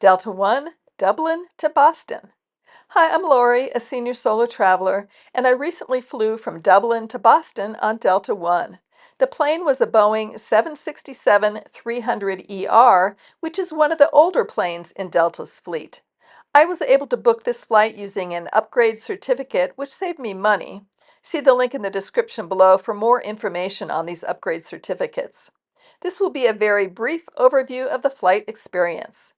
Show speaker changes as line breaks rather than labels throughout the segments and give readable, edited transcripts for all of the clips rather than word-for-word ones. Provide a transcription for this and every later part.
Delta One, Dublin to Boston. Hi, I'm Lori, a senior solo traveler, and I recently flew from Dublin to Boston on Delta One. The plane was a Boeing 767-300ER, which is one of the older planes in Delta's fleet. I was able to book this flight using an upgrade certificate, which saved me money. See the link in the description below for more information on these upgrade certificates. This will be a very brief overview of the flight experience.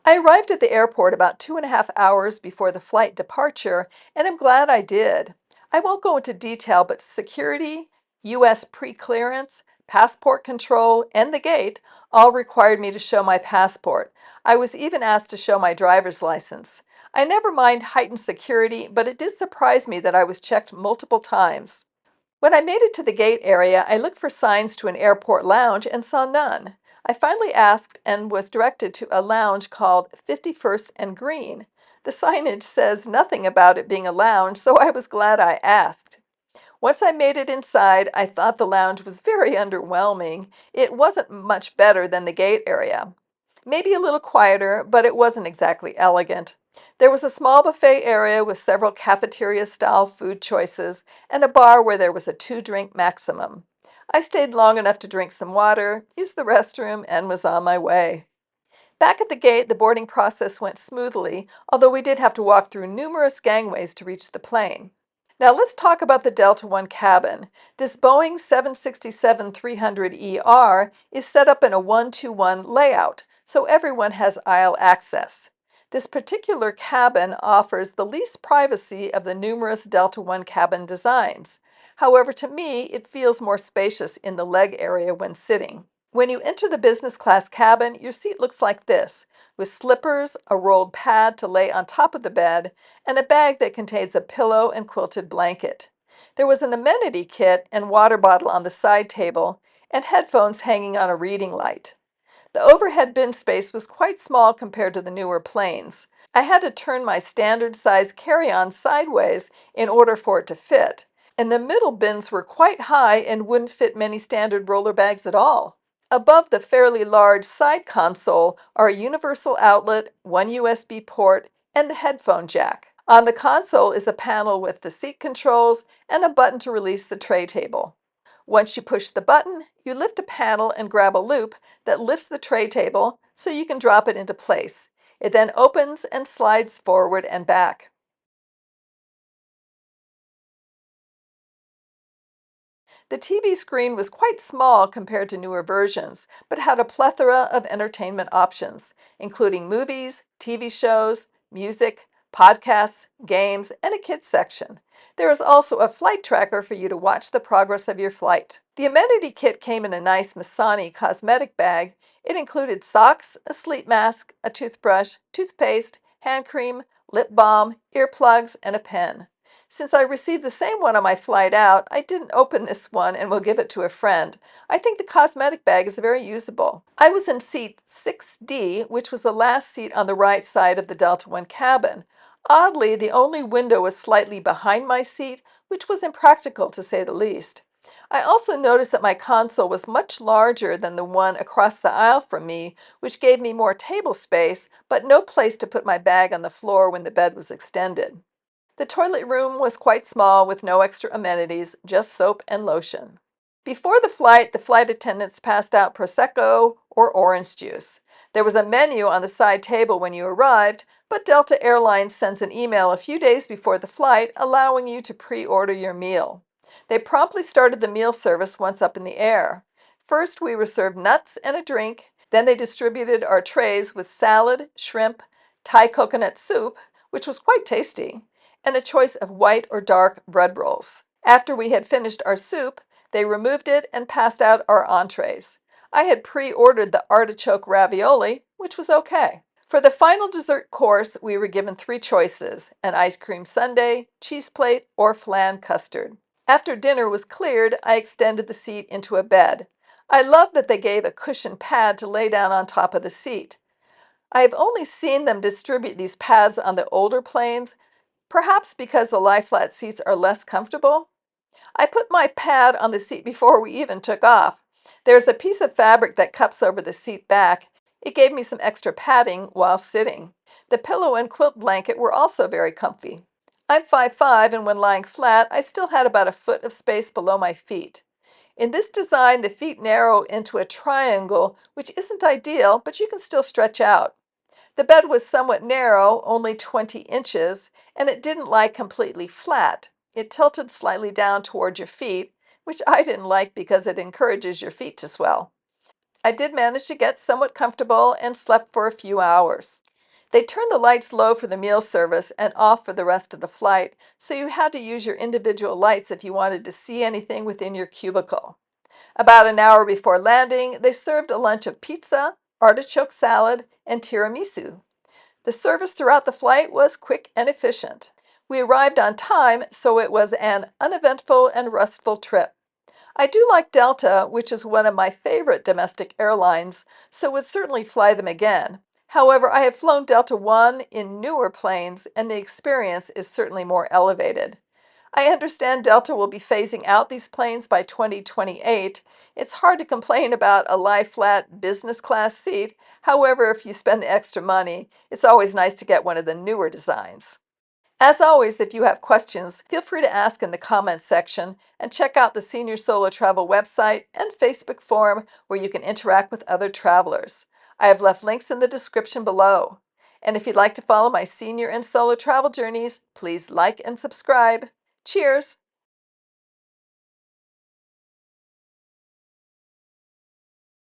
I arrived at the airport about 2.5 hours before the flight departure, and I'm glad I did. I won't go into detail, but security, U.S. pre-clearance, passport control, and the gate all required me to show my passport. I was even asked to show my driver's license. I never mind heightened security, but it did surprise me that I was checked multiple times. When I made it to the gate area, I looked for signs to an airport lounge and saw none. I finally asked and was directed to a lounge called 51st and Green. The signage says nothing about it being a lounge, so I was glad I asked. Once I made it inside, I thought the lounge was very underwhelming. It wasn't much better than the gate area. Maybe a little quieter, but it wasn't exactly elegant. There was a small buffet area with several cafeteria-style food choices and a bar where there was a 2-drink maximum. I stayed long enough to drink some water, use the restroom, and was on my way. Back at the gate, the boarding process went smoothly, although we did have to walk through numerous gangways to reach the plane. Now let's talk about the Delta One cabin. This Boeing 767-300ER is set up in a 1-2-1 layout, so everyone has aisle access. This particular cabin offers the least privacy of the numerous Delta One cabin designs. However, to me, it feels more spacious in the leg area when sitting. When you enter the business class cabin, your seat looks like this, with slippers, a rolled pad to lay on top of the bed, and a bag that contains a pillow and quilted blanket. There was an amenity kit and water bottle on the side table, and headphones hanging on a reading light. The overhead bin space was quite small compared to the newer planes. I had to turn my standard size carry-on sideways in order for it to fit, and the middle bins were quite high and wouldn't fit many standard roller bags at all. Above the fairly large side console are a universal outlet, one USB port, and the headphone jack. On the console is a panel with the seat controls and a button to release the tray table. Once you push the button, you lift a panel and grab a loop that lifts the tray table so you can drop it into place. It then opens and slides forward and back. The TV screen was quite small compared to newer versions, but had a plethora of entertainment options, including movies, TV shows, music, podcasts, games, and a kids section. There is also a flight tracker for you to watch the progress of your flight. The amenity kit came in a nice Missoni cosmetic bag. It included socks, a sleep mask, a toothbrush, toothpaste, hand cream, lip balm, earplugs, and a pen. Since I received the same one on my flight out, I didn't open this one and will give it to a friend. I think the cosmetic bag is very usable. I was in seat 6D, which was the last seat on the right side of the Delta One cabin. Oddly, the only window was slightly behind my seat, which was impractical to say the least. I also noticed that my console was much larger than the one across the aisle from me, which gave me more table space, but no place to put my bag on the floor when the bed was extended. The toilet room was quite small with no extra amenities, just soap and lotion. Before the flight attendants passed out Prosecco or orange juice. There was a menu on the side table when you arrived, but Delta Airlines sends an email a few days before the flight allowing you to pre-order your meal. They promptly started the meal service once up in the air. First, we were served nuts and a drink. Then they distributed our trays with salad, shrimp, Thai coconut soup, which was quite tasty, and a choice of white or dark bread rolls. After we had finished our soup, they removed it and passed out our entrees. I had pre-ordered the artichoke ravioli, which was okay. For the final dessert course, we were given 3 choices: an ice cream sundae, cheese plate, or flan custard. After dinner was cleared, I extended the seat into a bed. I love that they gave a cushioned pad to lay down on top of the seat. I have only seen them distribute these pads on the older planes, perhaps because the lie-flat seats are less comfortable. I put my pad on the seat before we even took off. There's a piece of fabric that cups over the seat back. It gave me some extra padding while sitting. The pillow and quilt blanket were also very comfy. I'm 5'5", and when lying flat, I still had about a foot of space below my feet. In this design, the feet narrow into a triangle, which isn't ideal, but you can still stretch out. The bed was somewhat narrow, only 20 inches, and it didn't lie completely flat. It tilted slightly down toward your feet, which I didn't like because it encourages your feet to swell. I did manage to get somewhat comfortable and slept for a few hours. They turned the lights low for the meal service and off for the rest of the flight, so you had to use your individual lights if you wanted to see anything within your cubicle. About an hour before landing, they served a lunch of pizza, artichoke salad, and tiramisu. The service throughout the flight was quick and efficient. We arrived on time, so it was an uneventful and restful trip. I do like Delta, which is one of my favorite domestic airlines, so would certainly fly them again. However, I have flown Delta One in newer planes, and the experience is certainly more elevated. I understand Delta will be phasing out these planes by 2028. It's hard to complain about a lie-flat business class seat. However, if you spend the extra money, it's always nice to get one of the newer designs. As always, if you have questions, feel free to ask in the comments section and check out the Senior Solo Travel website and Facebook forum where you can interact with other travelers. I have left links in the description below. And if you'd like to follow my senior and solo travel journeys, please like and subscribe. Cheers!